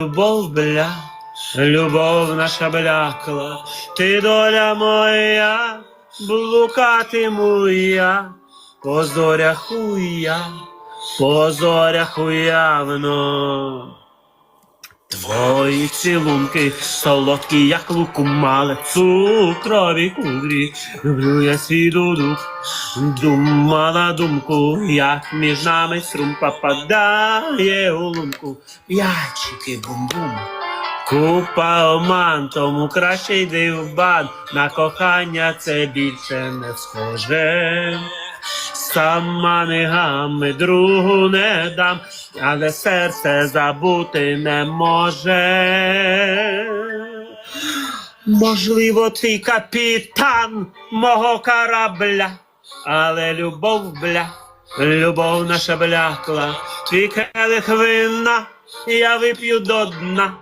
Любов, бля, любов наша блякла, ти доля моя, блукатиму я, по зорях уявно. Твої цілунки солодкі, як лукумали, цукрові кудрі, люблю я свій дудук, думала думку, як між нами струм попадає у лунку, п'ячики бум-бум. Купа оман, тому краще йди в бан, на кохання це більше не схоже. Сама ногами другу не дам, але серце забути не може. Можливо, твій капітан мого корабля, але любов, бля, любов наша блякла, твій келих вина я вип'ю до дна.